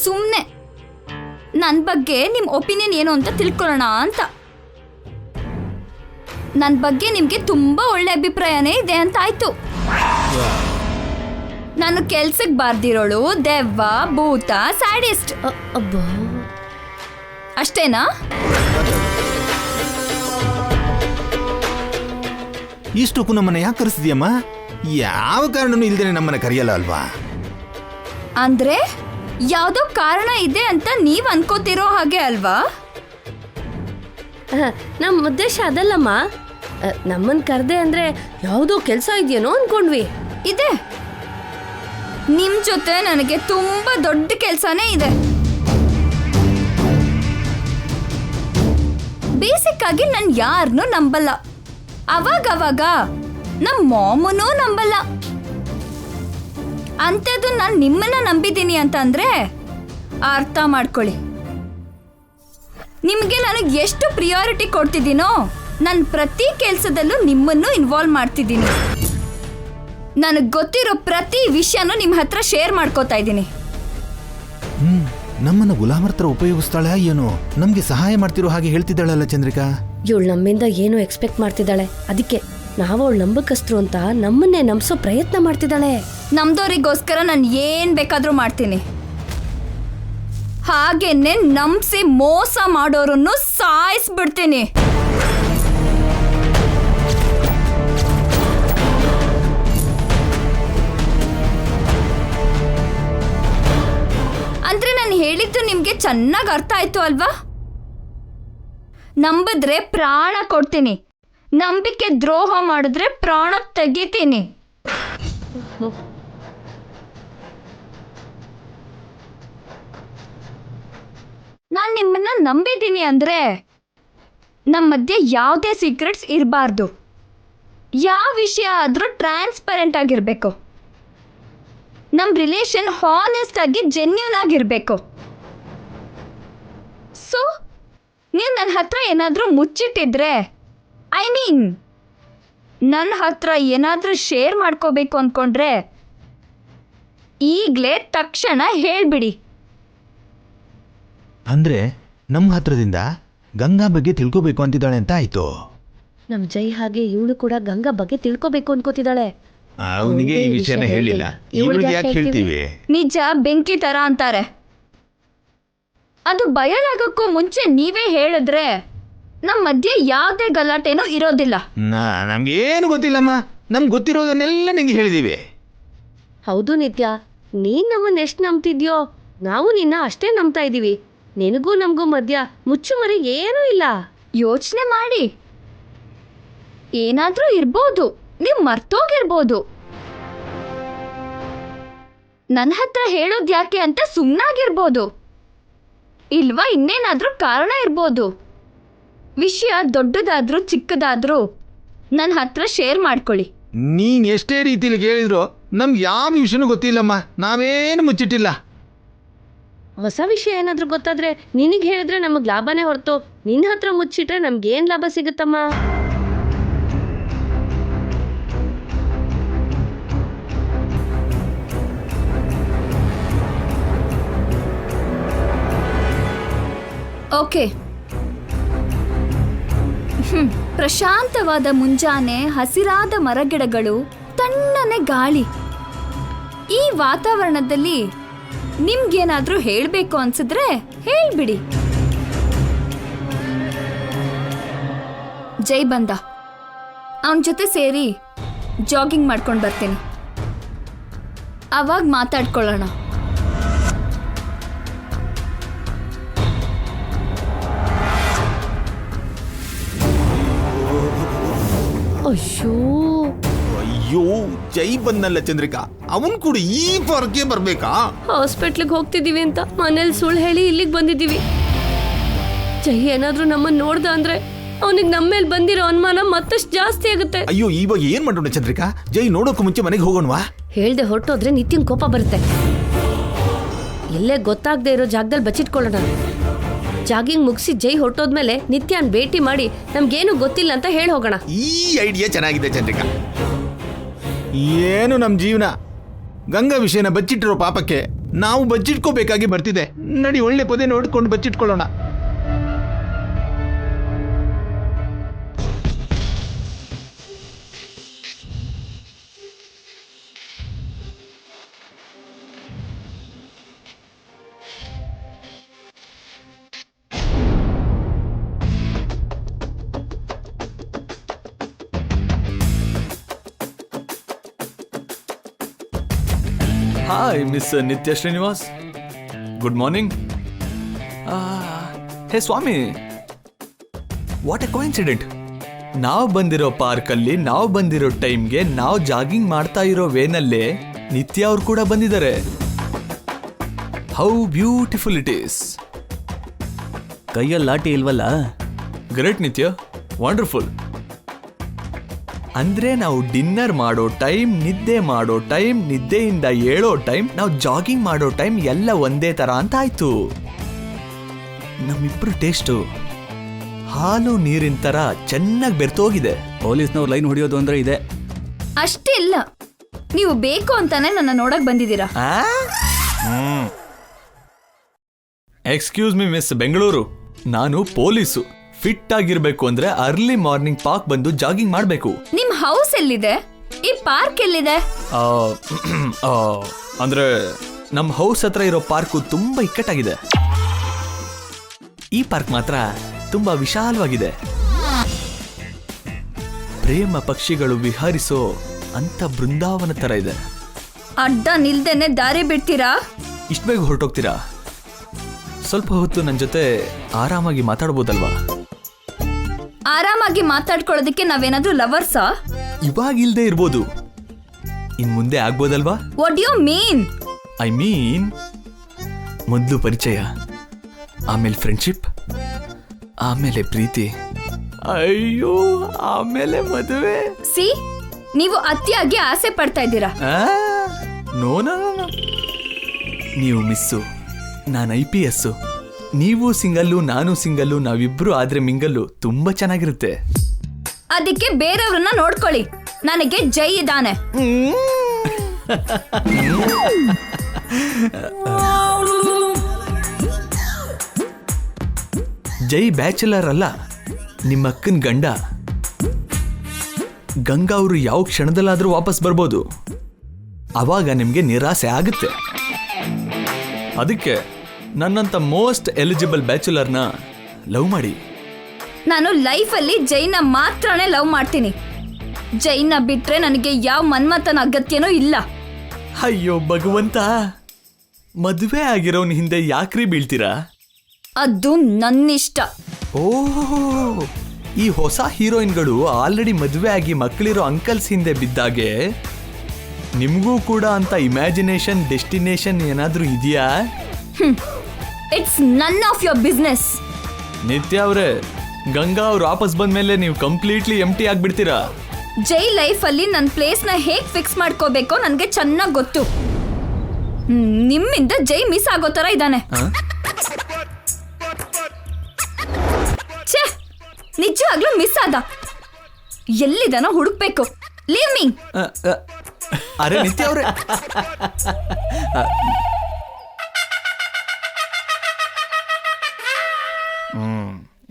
ಸುಮ್ಮನೆ ನನ್ನ ಬಗ್ಗೆ ನಿಮ್ಮ ಒಪಿನಿಯನ್ ಏನು ಅಂತ ತಿಳ್ಕೊಳ್ಳೋಣ ಅಂತ. ನನ್ನ ಬಗ್ಗೆ ನಿಮಗೆ ತುಂಬ ಒಳ್ಳೆ ಅಭಿಪ್ರಾಯನೇ ಇದೆ ಅಂತ ಆಯ್ತು. ನಾನು ಕೆಲ್ಸಕ್ಕೆ ಬಾರ್ದಿರೋಳು ದೆವ್ವ, ಭೂತ, ಸ್ಯಾಡಿಸ್ಟ್ ಅಷ್ಟೇನಾ? ಇಷ್ಟಕ್ಕೂ ನಮ್ಮನ್ನ ಯಾಕೆ ಕರೆಸಿದ್ಯಮ್ಮ? ಯಾವ ಕಾರಣನೂ ಇಲ್ದೇನೆ ನಮ್ಮನ್ನ ಕರೆಯಲ್ಲ ಅಲ್ವಾ? ಅಂದ್ರೆ ಯಾವುದೋ ಕಾರಣ ಇದೆ ಅಂತ ನೀವ್ ಅನ್ಕೋತಿರೋ ಹಾಗೆ ಅಲ್ವಾ? ನಮ್ಮ ಉದ್ದೇಶ ಅದಲ್ಲಮ್ಮ. ನಮ್ಮನ್ ಕರ್ದೆ ಅಂದ್ರೆ ಯಾವುದೋ ಕೆಲಸ ಇದೆಯೇನೋ ಅನ್ಕೊಂಡ್ವಿ. ಇದೆ, ನಿಮ್ ಜೊತೆ ನನಗೆ ತುಂಬಾ ದೊಡ್ಡ ಕೆಲ್ಸನೇ ಇದೆ. ಬೇಸಿಕ್ ಆಗಿ ನಾನು ಯಾರನ್ನೂ ನಂಬಲ್ಲ. ಅವಾಗವಾಗ ನಮ್ಮ ಮಾಮೂನೂ ನಂಬಲ್ಲ. ಅಂಥದ್ದು ನಾನು ನಿಮ್ಮನ್ನ ನಂಬಿದ್ದೀನಿ ಅಂತ ಅಂದ್ರೆ ಅರ್ಥ ಮಾಡ್ಕೊಳ್ಳಿ. ನಿಮಗೆ ನನಗೆ ಎಷ್ಟು ಪ್ರಿಯಾರಿಟಿ ಕೊಡ್ತಿದ್ದೀನೋ ನಾನು ಪ್ರತಿ ಕೆಲಸದಲ್ಲೂ ನಿಮ್ಮನ್ನು ಇನ್ವಾಲ್ವ್ ಮಾಡ್ತಿದ್ದೀನಿ. ನನಗೆ ಗೊತ್ತಿರೋ ಪ್ರತಿ ವಿಷಯನೂ ನಿಮ್ಮ ಹತ್ರ ಶೇರ್ ಮಾಡ್ಕೋತಾ ಇದ್ದೀನಿ. ನಮ್ಮನ್ನ ಗುಲಾಮರ ತರ ಉಪಯೋಗಿಸ್ತಾಳೆ ಏನೋ, ನಮ್ಗೆ ಸಹಾಯ ಮಾಡ್ತಿರೋ ಹಾಗೆ ಹೇಳ್ತಿದ್ದಾಳಲ್ಲ ಚಂದ್ರಿಕಾ. ಇವಳು ನಮ್ಮಿಂದ ಏನೋ ಎಕ್ಸ್ಪೆಕ್ಟ್ ಮಾಡ್ತಿದ್ದಾಳೆ. ಅದಕ್ಕೆ ನಾವು ಅವಳು ನಂಬಕಸ್ತರು ಅಂತ ನಮ್ಮನ್ನೇ ನಂಬಿಸೋ ಪ್ರಯತ್ನ ಮಾಡ್ತಿದ್ದಾಳೆ. ನಮ್ದವರಿಗೋಸ್ಕರ ನಾನು ಏನ್ ಬೇಕಾದ್ರೂ ಮಾಡ್ತೀನಿ. ಹಾಗೇನೆ ನಂಬಿಸಿ ಮೋಸ ಮಾಡೋರನ್ನು ಸಾಯಿಸ್ಬಿಡ್ತೀನಿ. ಅಂದ್ರೆ ನಾನು ಹೇಳಿದ್ದು ನಿಮ್ಗೆ ಚೆನ್ನಾಗಿ ಅರ್ಥ ಆಯ್ತು ಅಲ್ವಾ? ನಂಬಿದ್ರೆ ಪ್ರಾಣ ಕೊಡ್ತೀನಿ, ನಂಬಿಕೆ ದ್ರೋಹ ಮಾಡಿದ್ರೆ ಪ್ರಾಣ ತೆಗಿತೀನಿ. ನಾನು ನಿಮ್ಮನ್ನ ನಂಬಿದ್ದೀನಿ ಅಂದ್ರೆ ನಮ್ಮ ಮಧ್ಯೆ ಯಾವುದೇ ಸೀಕ್ರೆಟ್ಸ್ ಇರಬಾರ್ದು. ಯಾವ ವಿಷಯ ಆದ್ರೂ ಟ್ರಾನ್ಸ್ಪರೆಂಟ್ ಆಗಿರ್ಬೇಕು. ನಮ್ಮ ರಿಲೇಷನ್ ಹಾನೆಸ್ಟ್ ಆಗಿ ಜೆನ್ಯೂನ್ ಆಗಿರ್ಬೇಕು. ಸೊ ನೀವು ನನ್ನ ಹತ್ರ ಏನಾದರೂ ಮುಚ್ಚಿಟ್ಟಿದ್ರೆ, ಐ ಮೀನ್ ನನ್ನ ಹತ್ರ ಏನಾದರೂ ಶೇರ್ ಮಾಡ್ಕೋಬೇಕು ಅಂದ್ಕೊಂಡ್ರೆ ಈಗಲೇ ತಕ್ಷಣ ಹೇಳ್ಬಿಡಿ. ಅಂದ್ರೆ ನಮ್ಮ ಹತ್ರದಿಂದ ಗಂಗಾ ಬಗ್ಗೆ ತಿಳ್ಕೋಬೇಕು ಅಂತಿದ್ದಾಳೆ ಅಂತ ಆಯ್ತು. ನಮ್ ಜೈ ಹಾಗೆ ಇವಳು ಕೂಡ ಗಂಗಾ ಬಗ್ಗೆ ತಿಳ್ಕೋಬೇಕು ಅನ್ಕೋತಿದ್ದಾಳೆ. ಅವನಿಗೆ ಈ ವಿಷಯನ ಹೇಳಿಲ್ಲ, ಇವಳಿಗೆ ಯಾಕೆ ಹೇಳ್ತೀವಿ? ನಿಜ ಬೆಂಕಿ ತರ ಅಂತಾರೆ. ಅದು ಬಯಲಾಗಕ್ಕೂ ಮುಂಚೆ ನೀವೇ ಹೇಳಿದ್ರೆ ನಮ್ಮ ಮಧ್ಯೆ ಯಾವುದೇ ಗಲಾಟೆನೂ ಇರೋದಿಲ್ಲ. ನಮ್ಗೆ ಏನು ಗೊತ್ತಿಲ್ಲಮ್ಮ, ನಮ್ಗೆ ಗೊತ್ತಿರೋದನ್ನೆಲ್ಲ ನಿಂಗೆ ಹೇಳಿದೀವಿ. ಹೌದು ನಿತ್ಯ, ನೀನ್ ನಮ್ಮನ್ನ ಎಷ್ಟು ನಂಬ್ತಿದ್ಯೋ ನಾವು ನಿನ್ನ ಅಷ್ಟೇ ನಂಬ್ತಾ ಇದೀವಿ. ನಿನಗೂ ನಮಗೂ ಮಧ್ಯ ಮುಚ್ಚುಮರೆ ಏನೂ ಇಲ್ಲ. ಯೋಚನೆ ಮಾಡಿ, ಏನಾದ್ರೂ ಇರ್ಬೋದು, ನೀವು ಮರ್ತೋಗಿರ್ಬೋದು. ನನ್ನ ಹತ್ರ ಹೇಳೋದು ಯಾಕೆ ಅಂತ ಸುಮ್ಮನಾಗಿರ್ಬೋದು, ಇಲ್ವಾ ಇನ್ನೇನಾದ್ರೂ ಕಾರಣ ಇರ್ಬೋದು. ವಿಷಯ ದೊಡ್ಡದಾದ್ರೂ ಚಿಕ್ಕದಾದ್ರೂ ನನ್ನ ಹತ್ರ ಶೇರ್ ಮಾಡ್ಕೊಳ್ಳಿ. ನೀನ್ ಎಷ್ಟೇ ರೀತಿಲಿ ಕೇಳಿದ್ರು ನಮ್ಗೆ ಯಾವ ವಿಷಯನೂ ಗೊತ್ತಿಲ್ಲಮ್ಮ, ನಾವೇನು ಮುಚ್ಚಿಟ್ಟಿಲ್ಲ. ಹೊಸ ವಿಷಯ ಏನಾದ್ರೂ ಗೊತ್ತಾದ್ರೆ ನಿನಗೆ ಹೇಳಿದ್ರೆ ನಮಗ್ ಲಾಭನೇ ಹೊರತು ನಿನ್ನ ಹತ್ರ ಮುಚ್ಚಿಟ್ರೆ ನಮ್ಗೇನ್ ಲಾಭ ಸಿಗುತ್ತಮ್ಮ? ಓಕೆ. ಪ್ರಶಾಂತವಾದ ಮುಂಜಾನೆ, ಹಸಿರಾದ ಮರಗಿಡಗಳು, ತಣ್ಣನೆ ಗಾಳಿ. ಈ ವಾತಾವರಣದಲ್ಲಿ ನಿಮ್ಗೇನಾದ್ರೂ ಹೇಳಬೇಕು ಅನ್ಸಿದ್ರೆ ಹೇಳ್ಬಿಡಿ. ಜೈ ಬಂದ, ಅವನ ಜೊತೆ ಸೇರಿ ಜಾಗಿಂಗ್ ಮಾಡ್ಕೊಂಡು ಬರ್ತೀನಿ. ಅವಾಗ ಮಾತಾಡ್ಕೊಳ್ಳೋಣ. ಅಯ್ಯೋ ಅಯ್ಯೋ, ಜೈ ಬಂದಲ್ಲ ಚಂದ್ರಿಕಾ, ಅವನ್ ಕೂಡ ಈ ಪಾರ್ಕ್ಗೆ ಬರ್ಬೇಕಾ? ಹಾಸ್ಪಿಟ್ಲಿಗೆ ಹೋಗ್ತಿದೀವಿ ಅಂತ ಮನೇಲಿ ಸುಳ್ಳು ಹೇಳಿ ಇಲ್ಲಿಗೆ ಬಂದಿದ್ದೀವಿ. ಜೈ ಏನಾದ್ರೂ ನಮ್ಮನ್ನ ನೋಡ್ದ ಅಂದ್ರೆ ಅವನಿಗೆ ನಮ್ಮ ಮೇಲೆ ಬಂದಿರೋ ಅನುಮಾನ ಮತ್ತಷ್ಟು ಜಾಸ್ತಿ ಆಗುತ್ತೆ. ಅಯ್ಯೋ, ಇವಾಗ ಏನ್ ಮಾಡೋಣ ಚಂದ್ರಿಕಾ? ಜೈ ನೋಡೋಕೆ ಮುಂಚೆ ಮನೆಗೆ ಹೋಗೋಣವಾ? ಹೇಳ್ದೆ ಹೊರಟೋದ್ರೆ ನಿತ್ಯನ್ ಕೋಪ ಬರುತ್ತೆ. ಎಲ್ಲೇ ಗೊತ್ತಾಗದೆ ಇರೋ ಜಾಗದಲ್ಲಿ ಬಚ್ಚಿಟ್ಕೊಳ್ಳೋಣ. ಜಾಗಿಂಗ್ ಮುಗಿಸಿ ಜೈ ಹೊರಟೋದ್ಮೇಲೆ ನಿತ್ಯನ್ ಭೇಟಿ ಮಾಡಿ ನಮ್ಗೇನು ಗೊತ್ತಿಲ್ಲ ಅಂತ ಹೇಳಿ ಹೋಗೋಣ. ಈ ಐಡಿಯಾ ಚೆನ್ನಾಗಿದೆ ಚಂದ್ರಿಕಾ. ಏನು ನಮ್ಮ ಜೀವನ ಗಂಗಾ ವಿಷಯನ ಬಚ್ಚಿಟ್ಟಿರೋ ಪಾಪಕ್ಕೆ ನಾವು ಬಚ್ಚಿಟ್ಕೋಬೇಕಾಗಿ ಬರ್ತಿದೆ. ನಡಿ, ಒಳ್ಳೆ ಪೊದೆ ನೋಡ್ಕೊಂಡು ಬಚ್ಚಿಟ್ಕೊಳ್ಳೋಣ. Hi miss Nithya Srinivas, good morning. Hey Swami, what a coincident. ನಾವು ಬಂದಿರೋ ಪಾರ್ಕಲ್ಲಿ ನಾವು ಬಂದಿರೋ ಟೈಮ್ಗೆ ನಾವು ಜಾಗಿಂಗ್ ಮಾಡ್ತಾ ಇರೋ ವೇನಲ್ಲೇ ನಿತ್ಯ ಅವ್ರು ಕೂಡ ಬಂದಿದ್ದಾರೆ. How beautiful it is. ಕೈಯಲ್ಲಿ ಲಾಟಿ ಇಲ್ವಲ್ಲ? ಗ್ರೇಟ್ ನಿತ್ಯ, ವಂಡರ್ಫುಲ್. ಅಂದ್ರೆ ನಾವು ಡಿನ್ನರ್ ಮಾಡೋ ಟೈಮ್, ನಿದ್ದೆ ಮಾಡೋ ಟೈಮ್, ನಿದ್ದೆಯಿಂದ ಏಳೋ ಟೈಮ್, ನಾವು ಜಾಗಿಂಗ್ ಮಾಡೋ ಟೈಮ್ ಎಲ್ಲ ಒಂದೇ ತರ ಅಂತ ಆಯ್ತು. ನಮ್ಮಿಬ್ರು ಟೇಸ್ಟು ಹಾಲು ನೀರಿನ ತರ ಚೆನ್ನಾಗಿ ಬೆರ್ತೋಗಿದೆ. ಪೊಲೀಸ್ನವ್ರು ಲೈನ್ ಹೊಡಿಯೋದು ಅಂದ್ರೆ ಇದೆ. ಅಷ್ಟೇ ಇಲ್ಲ, ನೀವು ಬೇಕು ಅಂತಾನೆ ನನ್ನ ನೋಡಕ್ ಬಂದಿದ್ದೀರಾ. ಎಕ್ಸ್ಕ್ಯೂಸ್ ಮಿ ಮಿಸ್ ಬೆಂಗಳೂರು, ನಾನು ಪೊಲೀಸು. ಫಿಟ್ ಆಗಿರ್ಬೇಕು ಅಂದ್ರೆ ಅರ್ಲಿ ಮಾರ್ನಿಂಗ್ ಪಾರ್ಕ್ ಬಂದು ಜಾಗಿಂಗ್ ಮಾಡ್ಬೇಕು. ನಿಮ್ ಹೌಸ್ ಎಲ್ಲಿದೆ? ಈ ಪಾರ್ಕ್ ಎಲ್ಲಿದೆ? ಅಂದ್ರೆ ನಮ್ ಹೌಸ್ ಹತ್ರ ಇರೋ ಪಾರ್ಕು ತುಂಬಾ ಇಕ್ಕಟ್ಟಾಗಿದೆ. ಈ ಪಾರ್ಕ್ ಮಾತ್ರ ತುಂಬಾ ವಿಶಾಲವಾಗಿದೆ. ಪ್ರೇಮ ಪಕ್ಷಿಗಳು ವಿಹರಿಸೋ ಅಂತ ಬೃಂದಾವನ ತರ ಇದೆ. ಅಡ್ಡ ನಿಲ್ದೇನೆ ದಾರಿ ಬಿಡ್ತೀರಾ? ಇಷ್ಟ ಬೇಗ ಹೊರಟೋಗ್ತೀರಾ? ಸ್ವಲ್ಪ ಹೊತ್ತು ನನ್ನ ಜೊತೆ ಆರಾಮಾಗಿ ಮಾತಾಡ್ಬೋದಲ್ವಾ? ಆರಾಮಾಗಿ ಮಾತಾಡ್ಕೊಳ್ಳೋದಕ್ಕೆ ನಾವೇನಾದ್ರೂ ಲವರ್ಸಾ? ಇವಾಗ ಇಲ್ದೇ ಇರ್ಬೋದು, ಇನ್ ಮುಂದೆ ಆಗ್ಬೋದಲ್ವಾ? What you mean? I mean, ಮೊದಲು ಪರಿಚಯ, ಆಮೇಲೆ ಫ್ರೆಂಡ್ಶಿಪ್, ಆಮೇಲೆ ಪ್ರೀತಿ, ಅಯ್ಯೋ ಆಮೇಲೆ ಮದುವೆ. ಸಿ, ನೀವು ಅತಿಯಾಗಿ ಆಸೆ ಪಡ್ತಾ ಇದ್ದೀರಾ. ನೋ, ನೀವು ಮಿಸ್ಸು, ನಾನು IPS. ನೀವು ಸಿಂಗಲ್ಲು, ನಾನು ಸಿಂಗಲ್ಲು, ನಾವಿಬ್ರು ಆದ್ರೆ ಮಿಂಗಲ್ಲು ತುಂಬಾ ಚೆನ್ನಾಗಿರುತ್ತೆ. ಅದಕ್ಕೆ ಬೇರೆಯವ್ರನ್ನ ನೋಡ್ಕೊಳ್ಳಿ. ನನಗೆ ಜೈ ಇದ್ದಾನೆ. ಜೈ ಬ್ಯಾಚುಲರ್ ಅಲ್ಲ, ನಿಮ್ಮ ಅಕ್ಕನ ಗಂಡ. ಗಂಗಾ ಅವರು ಯಾವ ಕ್ಷಣದಲ್ಲಾದ್ರೂ ವಾಪಸ್ ಬರ್ಬೋದು. ಅವಾಗ ನಿಮ್ಗೆ ನಿರಾಸೆ ಆಗುತ್ತೆ. ಅದಕ್ಕೆ ನನ್ನಂತ ಮೋಸ್ಟ್ ಎಲಿಜಿಬಲ್ ಬ್ಯಾಚುಲರ್ನ ಲವ್ ಮಾಡಿ. ನಾನು ಲೈಫಲ್ಲಿ ಜೈನ ಮಾತ್ರನೇ ಲವ್ ಮಾಡ್ತೀನಿ. ಜೈನ ಬಿಟ್ರೆ ನನಗೆ ಯಾವ ಮನ್ಮಥನ ಅಗತ್ಯನೂ ಇಲ್ಲ. ಅಯ್ಯೋ ಭಗವಂತ, ಮದುವೆ ಆಗಿರೋನ್ ಹಿಂದೆ ಯಾಕ್ರಿ ಬೀಳ್ತೀರಾ? ಅದು ನನ್ನಿಷ್ಟ. ಓಹ್, ಈ ಹೊಸ ಹೀರೋಯಿನ್ಗಳು ಆಲ್ರೆಡಿ ಮದುವೆ ಆಗಿ ಮಕ್ಕಳಿರೋ ಅಂಕಲ್ಸ್ ಹಿಂದೆ ಬಿದ್ದಾಗೆ ನಿಮಗೂ ಕೂಡ ಅಂತ ಇಮ್ಯಾಜಿನೇಷನ್, ಡೆಸ್ಟಿನೇಷನ್ ಏನಾದ್ರೂ ಇದೆಯಾ? It's none of your business. ನಿತ್ಯ ಅವರೇ, ಗಂಗಾ ಅವ್ರು ವಾಪಸ್ ಬಂದ್ಮೇಲೆ ನೀವು ಕಂಪ್ಲೀಟ್ಲಿ ಎಂಟಿ ಆಗ್ಬಿಡ್ತೀರಾ. ಜೈ ಲೈಫಲ್ಲಿ ನನ್ನ ಪ್ಲೇಸ್ನ ಹೇಗ್ ಫಿಕ್ಸ್ ಮಾಡ್ಕೋಬೇಕೋ ನನಗೆ ಚೆನ್ನಾಗಿ ಗೊತ್ತು. ನಿಮ್ಮಿಂದ ಜೈ ಮಿಸ್ ಆಗೋ ತರ ಇದ್ದಾನೆ. ಛೇ, ನಿಜವಾಗ್ಲೂ ಮಿಸ್ ಆದ. ಎಲ್ಲಿದಾನೋ ಹುಡುಕ್ಬೇಕು. Leave me. ಅರೆ ನಿತ್ಯ ಅವ್ರೆ,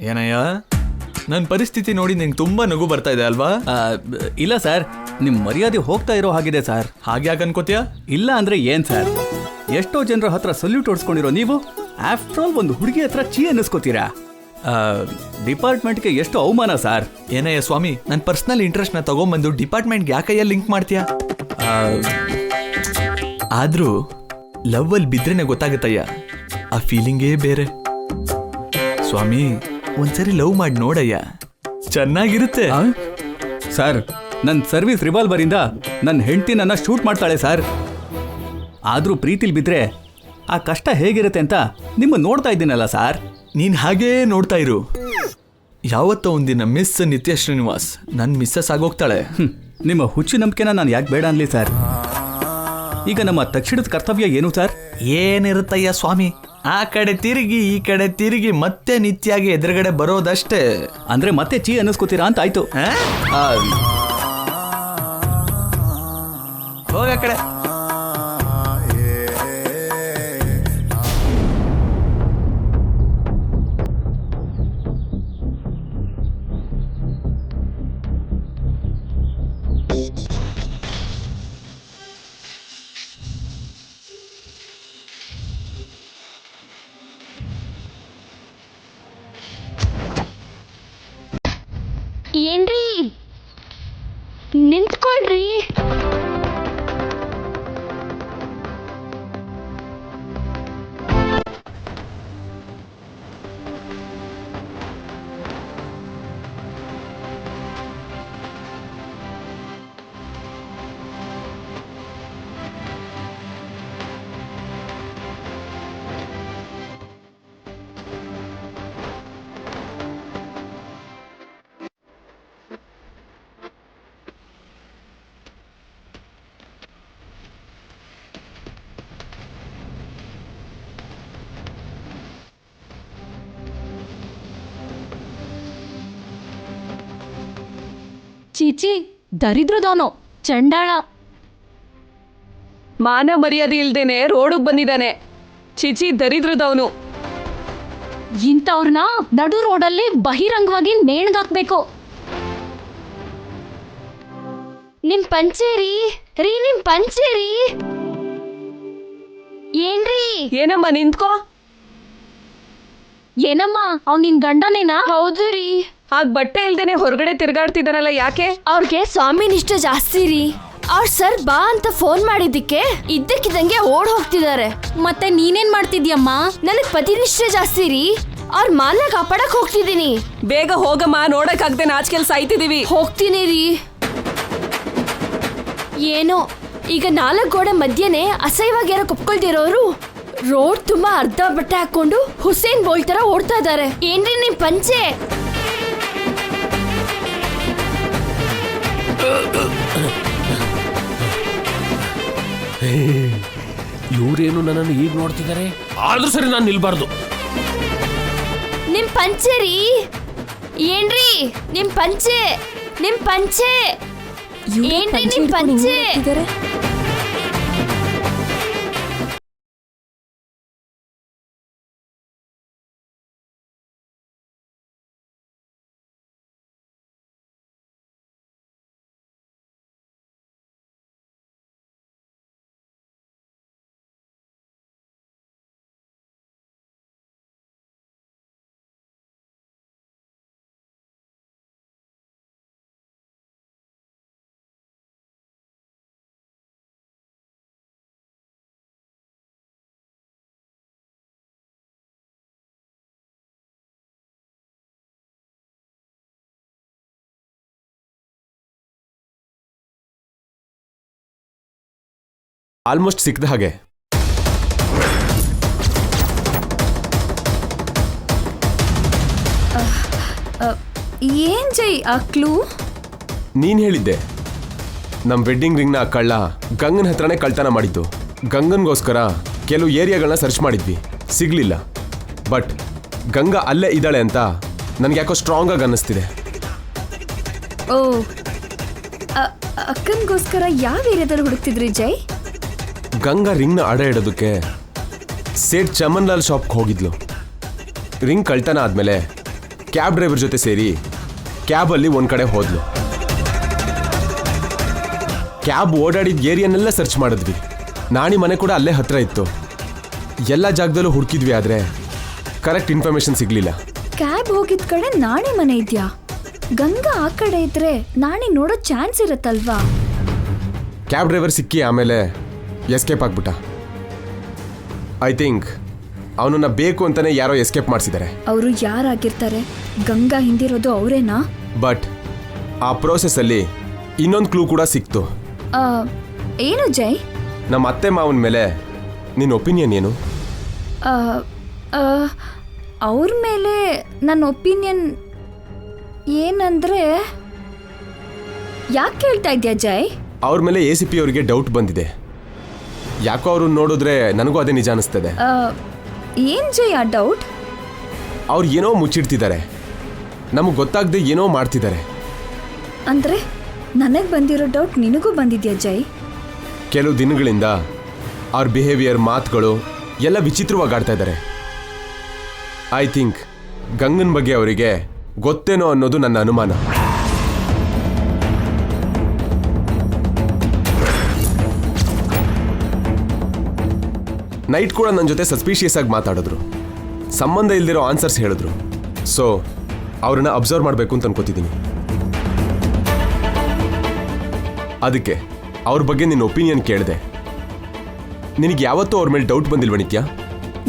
ಏನಯ್ಯ, ನನ್ನ ಪರಿಸ್ಥಿತಿ ನೋಡಿ ನಿಂಗೆ ತುಂಬಾ ನಗು ಬರ್ತಾ ಇದೆ ಅಲ್ವಾ? ಇಲ್ಲ ಸರ್, ನಿಮ್ಮ ಮರ್ಯಾದೆ ಹೋಗ್ತಾ ಇರೋ ಹಾಗಿದೆ ಸರ್. ಹಾಗೆ ಯಾಕೆ ಅನ್ಕೋತೀಯ? ಇಲ್ಲ ಅಂದ್ರೆ ಏನ್ ಸರ್, ಎಷ್ಟೋ ಜನರ ಹತ್ರ ಸಲ್ಯೂಟ್ ಹೊಡ್ಸ್ಕೊಂಡಿರೋ ನೀವು ಆಫ್ಟರ್ ಆಲ್ ಒಂದು ಹುಡುಗಿ ಹತ್ರ ಚೀ ಅನ್ನಿಸ್ಕೋತೀರಾ? ಡಿಪಾರ್ಟ್ಮೆಂಟ್ಗೆ ಎಷ್ಟು ಅವಮಾನ ಸರ್. ಏನಯ್ಯ ಸ್ವಾಮಿ, ನನ್ನ ಪರ್ಸನಲ್ ಇಂಟ್ರೆಸ್ಟ್ನ ತಗೊಂಬಂದು ಡಿಪಾರ್ಟ್ಮೆಂಟ್ಗೆ ಯಾಕಯ್ಯ ಲಿಂಕ್ ಮಾಡ್ತೀಯಾ? ಆದ್ರೂ ಲವ್ ಅಲ್ಲಿ ಬಿದ್ರೇನೆ ಗೊತ್ತಾಗತ್ತಯ್ಯ, ಆ ಫೀಲಿಂಗೇ ಬೇರೆ. ಸ್ವಾಮಿ, ಒಂದ್ಸರಿ ಲವ್ ಮಾಡಿ ನೋಡಯ್ಯ, ಚೆನ್ನಾಗಿರುತ್ತೆ. ಸರ್, ನನ್ನ ಸರ್ವಿಸ್ ರಿವಾಲ್ವರ್ ಇಂದ ನನ್ನ ಹೆಂಡತಿ ನನ್ನ ಶೂಟ್ ಮಾಡ್ತಾಳೆ ಸರ್. ಆದ್ರೂ ಪ್ರೀತಿಲ್ ಬಿದ್ರೆ ಆ ಕಷ್ಟ ಹೇಗಿರುತ್ತೆ ಅಂತ ನಿಮ್ಮ ನೋಡ್ತಾ ಇದ್ದೀನಲ್ಲ ಸರ್. ನೀನ್ ಹಾಗೇ ನೋಡ್ತಾ ಇರು. ಯಾವತ್ತೋ ಒಂದಿನ ಮಿಸ್ ನಿತ್ಯ ಶ್ರೀನಿವಾಸ್ ನನ್ನ ಮಿಸ್ಸಸ್ ಆಗೋಗ್ತಾಳೆ. ನಿಮ್ಮ ಹುಚ್ಚು ನಂಬಿಕೆನ ನಾನು ಯಾಕೆ ಬೇಡ ಅನ್ಲಿ ಸರ್? ಈಗ ನಮ್ಮ ತಕ್ಷಣದ ಕರ್ತವ್ಯ ಏನು ಸರ್? ಏನಿರುತ್ತಯ್ಯ ಸ್ವಾಮಿ, ಆ ಕಡೆ ತಿರುಗಿ ಈ ಕಡೆ ತಿರುಗಿ ಮತ್ತೆ ನಿತ್ಯಾಗಿ ಎದುರುಗಡೆ ಬರೋದಷ್ಟೇ. ಅಂದ್ರೆ ಮತ್ತೆ ಚೀ ಅನ್ನಿಸ್ಕೋತೀರಾ ಅಂತ ಆಯ್ತು. ಹೋಗ ಕಡೆ. ನಿಂತ್ಕೊಳ್ರಿ. ಚೀಚಿ, ದರಿದ್ರದವನು, ಚಂಡಾಳ. ಮಾನ ಮರ್ಯಾದೆ ಇಲ್ದೇನೆ ರೋಡಿಗೆ ಬಂದಿದ್ದಾನೆ. ಚಿಚಿ, ದರಿದ್ರದವನು. ಇಂಥವ್ರನ್ನ ನಡು ರೋಡಲ್ಲಿ ಬಹಿರಂಗವಾಗಿ ನೇಣ್ಗಾಕ್ಬೇಕು. ನಿಮ್ ಪಂಚೇರಿ ರೀ, ನಿಮ್ ಪಂಚೇರಿ. ಏನ್ರಿ? ಏನಮ್ಮ ನಿಂತ್ಕೋ. ಏನಮ್ಮ, ಅವ್ನ್ ನಿನ್ ಗಂಡನೇನಾ? ಹೌದು ರೀ. ಆಗ ಬಟ್ಟೆ ಇಲ್ದೇನೆ ಹೊರಗಡೆ ತಿರ್ಗಾಡ್ತಿದಾರಲ್ಲ, ಯಾಕೆ? ಅವ್ರಿಗೆ ಸ್ವಾಮಿ ನಿಷ್ಠೆ ಜಾಸ್ತಿ ರೀ. ಅವ್ರ ಸರ್ ಬಾ ಅಂತ ಫೋನ್ ಮಾಡಿದ್ದಕ್ಕೆ ಇದ್ದಕ್ಕಿದ್ದಂಗೆ ಓಡ್ ಹೋಗ್ತಿದ್ದಾರೆ. ಮತ್ತೆ ನೀನೇನ್ ಮಾಡ್ತಿದ್ಯಮ್ಮ? ನನಗ್ ಪತಿ ನಿಷ್ಠೆ ಜಾಸ್ತಿ ರೀ. ಅವ್ರ ಮಾನ ಕಾಪಾಡಕ್ ಹೋಗ್ತಿದೀನಿ. ಬೇಗ ಹೋಗಮ್ಮ, ನೋಡಕ್ಕಾಗ್ದೆ ನಾಚಿಕೆಲ್ ಸಾಯ್ತಿದೀವಿ. ಹೋಗ್ತೀನಿ ರೀ. ಏನೋ ಈಗ 4 ಗೋಡೆ ಮಧ್ಯೆನೆ ಅಸಹ್ಯವಾಗಿ ಯಾರೋ ಕುಪ್ಕೊಳ್ತಿರೋರು ರೋಡ್ ತುಂಬಾ ಅರ್ಧ ಬಟ್ಟೆ ಹಾಕೊಂಡು ಹುಸೇನ್ ಬೋಲ್ಟ್ ತರ ಓಡ್ತಾ ಇದ್ದಾರೆ. ಏನ್ರಿ ನಿಮ್ ಪಂಚೆ? ಇವ್ರೇನು ನನ್ನನ್ನು ಈಗ ನೋಡ್ತಿದ್ದಾರೆ, ಆದ್ರೂ ಸರಿ ನಾನು ನಿಲ್ಬಾರ್ದು. ನಿಮ್ ಪಂಚೆ ರೀ. ಏನ್ರಿ ನಿಮ್ ಪಂಚೆ? ನಿಮ್ ಪಂಚೆ ಏನ್ರಿ? ನಿಮ್ ಪಂಚೆ? ಆಲ್ಮೋಸ್ಟ್ ಸಿಕ್ದ ಹಾಗೆ. ಏನ್ ಜೈ ಆ ಕ್ಲೂ? ನೀನ್ ಹೇಳಿದ್ದೆ ನಮ್ ವೆಡ್ಡಿಂಗ್ ರಿಂಗ್ನ ಕಳ್ಳ ಗಂಗನ್ ಹತ್ರನೇ ಕಳ್ತನ ಮಾಡಿದ್ದು. ಗಂಗನ್ಗೋಸ್ಕರ ಕೆಲವು ಏರಿಯಾಗಳನ್ನ ಸರ್ಚ್ ಮಾಡಿದ್ವಿ, ಸಿಗ್ಲಿಲ್ಲ. ಬಟ್ ಗಂಗಾ ಅಲ್ಲೇ ಇದ್ದಾಳೆ ಅಂತ ನನ್ಗೆ ಯಾಕೋ ಸ್ಟ್ರಾಂಗ್ ಆಗಿ ಅನ್ನಿಸ್ತಿದೆ. ಓ, ಅಕ್ಕನ್ಗೋಸ್ಕರ ಯಾವ ಏರಿಯಾದಲ್ಲಿ ಹುಡುಕ್ತಿದ್ರಿ ಜೈ? ಗಂಗಾ ರಿಂಗ್ನ ಅಡ ಇಡೋದಕ್ಕೆ ಸೇಠ್ ಚಮನ್ ಲಾಲ್ ಶಾಪ್ಗೆ ಹೋಗಿದ್ಲು. ರಿಂಗ್ ಕಳ್ತನ ಆದ್ಮೇಲೆ ಕ್ಯಾಬ್ ಡ್ರೈವರ್ ಜೊತೆ ಸೇರಿ ಕ್ಯಾಬಲ್ಲಿ ಒಂದ್ ಕಡೆ ಹೋದ್ಲು. ಕ್ಯಾಬ್ ಓಡಾಡಿದ ಏರಿಯಾನೆಲ್ಲ ಸರ್ಚ್ ಮಾಡಿದ್ವಿ. ನಾಣಿ ಮನೆ ಕೂಡ ಅಲ್ಲೇ ಹತ್ರ ಇತ್ತು. ಎಲ್ಲ ಜಾಗದಲ್ಲೂ ಹುಡುಕಿದ್ವಿ, ಆದ್ರೆ ಕರೆಕ್ಟ್ ಇನ್ಫಾರ್ಮೇಶನ್ ಸಿಗ್ಲಿಲ್ಲ. ಕ್ಯಾಬ್ ಹೋಗಿದ್ ಕಡೆ ನಾಣಿ ಮನೆ ಇದ್ಯಾ? ಗಂಗಾ ಆ ಕಡೆ ಇದ್ರೆ ನಾಣಿ ನೋಡೋ ಚಾನ್ಸ್ ಇರತ್ತಲ್ವಾ? ಕ್ಯಾಬ್ ಡ್ರೈವರ್ ಸಿಕ್ಕಿ ಆಮೇಲೆ ಎಸ್ಕೇಪ್ ಆಗ್ಬಿಟ್ಟ. ಐ ಥಿಂಕ್ ಅವನನ್ನ ಬೇಕು ಅಂತಾನೆ ಯಾರೋ ಎಸ್ಕೇಪ್ ಮಾಡಿಸಿದ್ದಾರೆ. ಅವರು ಯಾರಾಗಿರ್ತಾರೆ? ಗಂಗಾ ಹಿಂದಿರೋದು ಅವರೇನಾ? ಬಟ್ ಆ ಪ್ರೋಸೆಸ್ ಅಲ್ಲಿ ಇನ್ನೊಂದು ಕ್ಲೂ ಕೂಡ ಸಿಕ್ತು. ಏನು ಜೈ? ನಮ್ಮ ಅತ್ತೆ ಮಾವನ ಮೇಲೆ ನಿನ್ನ ಒಪಿನಿಯನ್ ಏನು? ಅವ್ರ ಮೇಲೆ ನನ್ನ ಒಪಿನಿಯನ್ ಏನಂದ್ರೆ, ಯಾಕೆ ಕೇಳ್ತಾ ಇದ್ಯಾ ಜೈ? ಅವ್ರ ಮೇಲೆ ACP ಅವರಿಗೆ ಡೌಟ್ ಬಂದಿದೆ. ಯಾಕೋ ಅವ್ರನ್ನ ನೋಡಿದ್ರೆ ನನಗೂ ಅದೇ ನಿಜ ಅನಿಸ್ತದೆ. ಏನ್ ಜೈ ಆ ಡೌಟ್? ಅವ್ರು ಏನೋ ಮುಚ್ಚಿಡ್ತಿದ್ದಾರೆ, ನಮಗೆ ಗೊತ್ತಾಗದೆ ಏನೋ ಮಾಡ್ತಿದ್ದಾರೆ. ಅಂದ್ರೆ ನನಗೆ ಬಂದಿರೋ ಡೌಟ್ ನಿನಗೂ ಬಂದಿದ್ಯಾ ಜೈ? ಕೆಲವು ದಿನಗಳಿಂದ ಅವ್ರ ಬಿಹೇವಿಯರ್, ಮಾತುಗಳು ಎಲ್ಲ ವಿಚಿತ್ರವಾಗಿ ಆಡ್ತಾ ಇದ್ದಾರೆ. ಐ ಥಿಂಕ್ ಗಂಗನ್ ಬಗ್ಗೆ ಅವರಿಗೆ ಗೊತ್ತೇನೋ ಅನ್ನೋದು ನನ್ನ ಅನುಮಾನ. ನೈಟ್ ಕೂಡ ನನ್ನ ಜೊತೆ ಸಸ್ಪಿಷಿಯಸ್ ಆಗಿ ಮಾತಾಡಿದ್ರು, ಸಂಬಂಧ ಇಲ್ದಿರೋ ಆನ್ಸರ್ಸ್ ಹೇಳಿದ್ರು. ಸೊ ಅವ್ರನ್ನ ಅಬ್ಸರ್ವ್ ಮಾಡಬೇಕು ಅಂತ ಅನ್ಕೋತಿದ್ದೀನಿ. ಅದಕ್ಕೆ ಅವ್ರ ಬಗ್ಗೆ ನಿನ್ನ ಒಪಿನಿಯನ್ ಕೇಳಿದೆ. ನಿನಗೆ ಯಾವತ್ತೂ ಅವ್ರ ಮೇಲೆ ಡೌಟ್ ಬಂದಿಲ್ವ ನಿತ್ಯ?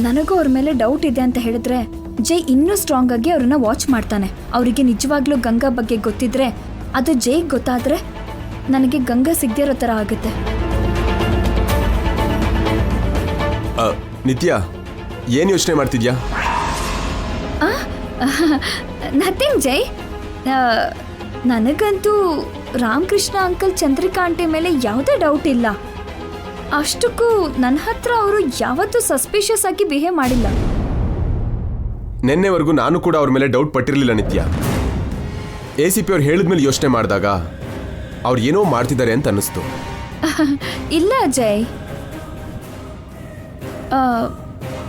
ನನಗೂ ಅವ್ರ ಮೇಲೆ ಡೌಟ್ ಇದೆ ಅಂತ ಹೇಳಿದ್ರೆ ಜೈ ಇನ್ನೂ ಸ್ಟ್ರಾಂಗ್ ಆಗಿ ಅವ್ರನ್ನ ವಾಚ್ ಮಾಡ್ತಾನೆ. ಅವರಿಗೆ ನಿಜವಾಗ್ಲೂ ಗಂಗಾ ಬಗ್ಗೆ ಗೊತ್ತಿದ್ರೆ ಅದು ಜೈಗೆ ಗೊತ್ತಾದ್ರೆ ನನಗೆ ಗಂಗಾ ಸಿಗದಿರೋ ಥರ ಆಗುತ್ತೆ. ನಿತ್ಯ, ಏನು ಯೋಚನೆ ಮಾಡ್ತಿದ್ಯಾ? ನಥಿಂಗ್ ಜೈ. ನನಗಂತೂ ರಾಮಕೃಷ್ಣ ಅಂಕಲ್ ಚಂದ್ರಿಕಾ ಆಂಟಿ ಮೇಲೆ ಯಾವುದೇ ಡೌಟ್ ಇಲ್ಲ. ಅಷ್ಟಕ್ಕೂ ನನ್ನ ಹತ್ರ ಅವರು ಯಾವತ್ತೂ ಸಸ್ಪಿಷಿಯಸ್ ಆಗಿ ಬಿಹೇವ್ ಮಾಡಿಲ್ಲ. ನಿನ್ನೆವರೆಗೂ ನಾನು ಕೂಡ ಅವ್ರ ಮೇಲೆ ಡೌಟ್ ಪಟ್ಟಿರಲಿಲ್ಲ ನಿತ್ಯ. ACP ಅವ್ರು ಹೇಳಿದ್ಮೇಲೆ ಯೋಚನೆ ಮಾಡಿದಾಗ ಅವ್ರು ಏನೋ ಮಾಡ್ತಿದ್ದಾರೆ ಅಂತ ಅನ್ನಿಸ್ತು. ಇಲ್ಲ ಜೈ,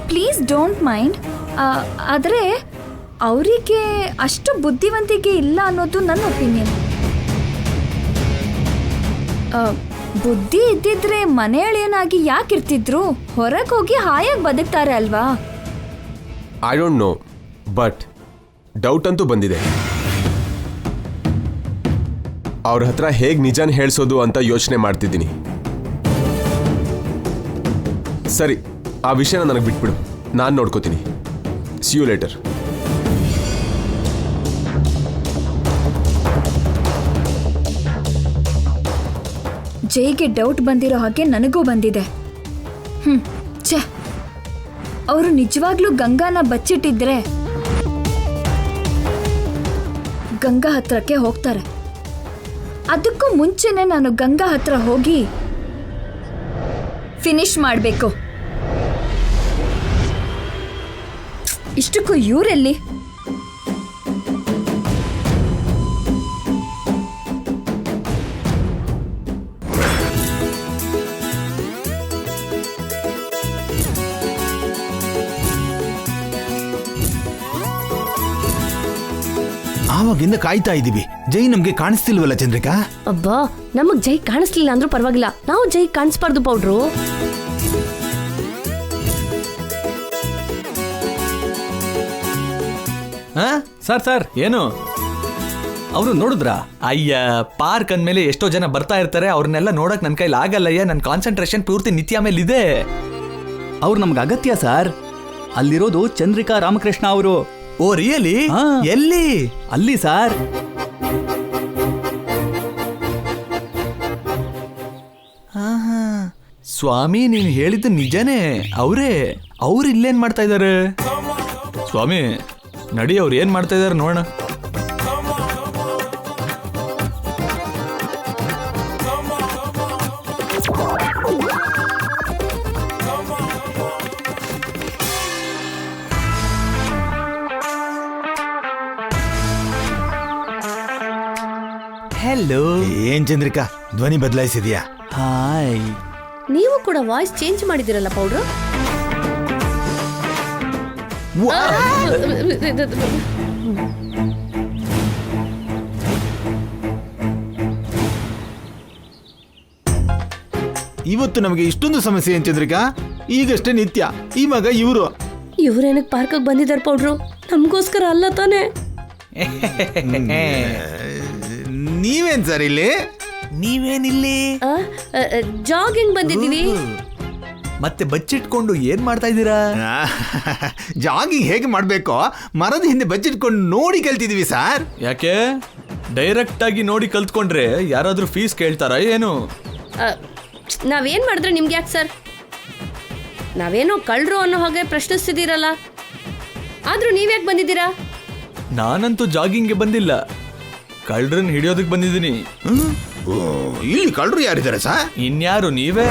ಪ್ಲೀಸ್ ಡೋಂಟ್ ಮೈಂಡ್. ಆದರೆ ಅವರಿಗೆ ಅಷ್ಟು ಬುದ್ಧಿವಂತಿಕೆ ಇಲ್ಲ ಅನ್ನೋದು ನನ್ನ ಒಪಿನಿಯನ್. ಬುದ್ಧಿ ಇದ್ದಿದ್ರೆ ಮನೆಯೊಳೇನಾಗಿ ಯಾಕಿರ್ತಿದ್ರು? ಹೊರಗೆ ಹೋಗಿ ಹಾಯಾಗಿ ಬದುಕ್ತಾರೆ ಅಲ್ವಾ? I don't know, but doubt ಅಂತೂ ಬಂದಿದೆ. ಅವ್ರ ಹತ್ರ ಹೇಗೆ ನಿಜಾನ ಹೇಳ್ಸೋದು ಅಂತ ಯೋಚನೆ ಮಾಡ್ತಿದ್ದೀನಿ. ಸರಿ, ಆ ವಿಷಯನ ನನಗೆ ಬಿಟ್ಬಿಡು, ನಾನು ನೋಡ್ಕೋತೀನಿ. See you later. ಜೈಗೆ ಡೌಟ್ ಬಂದಿರೋ ಹಾಗೆ ನನಗೂ ಬಂದಿದೆ. ಛೆ, ಅವರು ನಿಜವಾಗ್ಲೂ ಗಂಗಾನ ಬಚ್ಚಿಟ್ಟಿದ್ರೆ ಗಂಗಾ ಹತ್ರಕ್ಕೆ ಹೋಗ್ತಾರೆ. ಅದಕ್ಕೂ ಮುಂಚೆನೆ ನಾನು ಗಂಗಾ ಹತ್ರ ಹೋಗಿ ಫಿನಿಶ್ ಮಾಡಬೇಕು. ಇಷ್ಟಕ್ಕೂ ಇವರೆಲ್ಲಿ? ಆವಾಗಿಂದ ಕಾಯ್ತಾ ಇದೀವಿ. ಜೈ ನಮ್ಗೆ ಕಾಣಿಸ್ತಿಲ್ವಲ್ಲ ಚಂದ್ರಿಕಾ? ಅಬ್ಬಾ, ನಮಗ್ ಜೈ ಕಾಣಿಸ್ಲಿಲ್ಲ ಅಂದ್ರೂ ಪರವಾಗಿಲ್ಲ, ನಾವು ಜೈ ಕಾಣಿಸ್ಬಾರ್ದು ಪೌಡ್ರು. ಸರ್ ಏನು ಅವರು ನೋಡಿದ್ರಾ? ಅಯ್ಯ, ಪಾರ್ಕ್ ಅಂದ್ಮೇಲೆ ಎಷ್ಟೋ ಜನ ಬರ್ತಾ ಇರ್ತಾರೆ, ಅವ್ರನ್ನೆಲ್ಲ ನೋಡಕ್ ನನ್ನ ಕೈಲಿ ಆಗಲ್ಲಯ್ಯ. ನನ್ನ ಕಾನ್ಸಂಟ್ರೇಷನ್ ಪೂರ್ತಿ ನಿತ್ಯ ಮೇಲೆ ಇದೆ. ಅವ್ರು ನಮ್ಗೆ ಅಗತ್ಯ ಸರ್. ಅಲ್ಲಿರೋದು ಚಂದ್ರಿಕಾ ರಾಮಕೃಷ್ಣ ಅವರು. Oh really? ಎಲ್ಲಿ? ಅಲ್ಲಿ ಸರ್. ಸ್ವಾಮಿ, ನೀನು ಹೇಳಿದ್ದು ನಿಜನೇ. ಅವ್ರು ಇಲ್ಲೇನ್ ಮಾಡ್ತಾ ಇದ್ದಾರೆ? ಸ್ವಾಮಿ ನಡಿ, ಅವ್ರು ಏನ್ ಮಾಡ್ತಾ ಇದಾರೆ ನೋಡೋಣ. ಹೆಲೋ. ಏನ್ ಚಂದ್ರಿಕಾ, ಧ್ವನಿ ಬದಲಾಯಿಸಿದ್ಯಾ? ಹಾಯ್. ನೀವು ಕೂಡ ವಾಯ್ಸ್ ಚೇಂಜ್ ಮಾಡಿದಿರಲ್ಲ ಪೌಡ್ರು. ಇವತ್ತು ನಮಗೆ ಇಷ್ಟೊಂದು ಸಮಸ್ಯೆ ಏನ್ ಚಂದ್ರಿಕಾ? ಈಗಷ್ಟೇ ನಿತ್ಯ, ಇವಾಗ ಇವರು. ಇವ್ರೇನಕ್ ಪಾರ್ಕ್ ಬಂದಿದ್ದಾರೆ ಪೌಡ್ರು? ನಮಗೋಸ್ಕರ ಅಲ್ಲ ತಾನೆ? ನೀವೇನ್ ಸರ್ ಇಲ್ಲಿ? ನೀವೇನಿಲ್ಲಿ? ಜಾಗಿಂಗ್ ಬಂದಿದ್ದೀವಿ. ಮತ್ತೆ ಬಚ್ಚಿಟ್ಕೊಂಡು ಏನ್ ಮಾಡ್ತಾ ಇದ್ದೀರಾ? ಜಾಗಿಂಗ್ ಹೇಗೆ ಮಾಡ್ಬೇಕೋ ಮರದ ಹಿಂದೆ ಬಚ್ಚಿಟ್ಕೊಂಡು ನೋಡಿ ಕಲ್ತಿದೀವಿ ಸರ್. ಯಾಕೆ? ಡೈರೆಕ್ಟ್ ಆಗಿ ನೋಡಿ ಕಲ್ತ್ಕೊಂಡ್ರೆ ಯಾರಾದ್ರೂ ಫೀಸ್ ಕೇಳ್ತಾರ ಏನು? ನಾವೇನ್ ಮಾಡಿದ್ರೆ ನಿಮ್ಗೆ ಯಾಕೆ ಸರ್? ನಾವೇನೋ ಕಳ್ರು ಅನ್ನೋ ಹಾಗೆ ಪ್ರಶ್ನಿಸ್ತಿದ್ದೀರಲ್ಲ, ಆದ್ರೂ ನೀವ್ಯಾಕೆ ಬಂದಿದ್ದೀರಾ? ನಾನಂತೂ ಜಾಗಿಂಗ್ಗೆ ಬಂದಿಲ್ಲ, ಕಳ್ಳರನ್ನ ಹಿಡಿಯೋದಕ್ಕೆ ಬಂದಿದ್ದೀನಿ. ಇಲ್ಲಿ ಕಳ್ಳರು ಯಾರಿದ್ದಾರೆ ಸರ್? ಇನ್ಯಾರು, ನೀವೇ.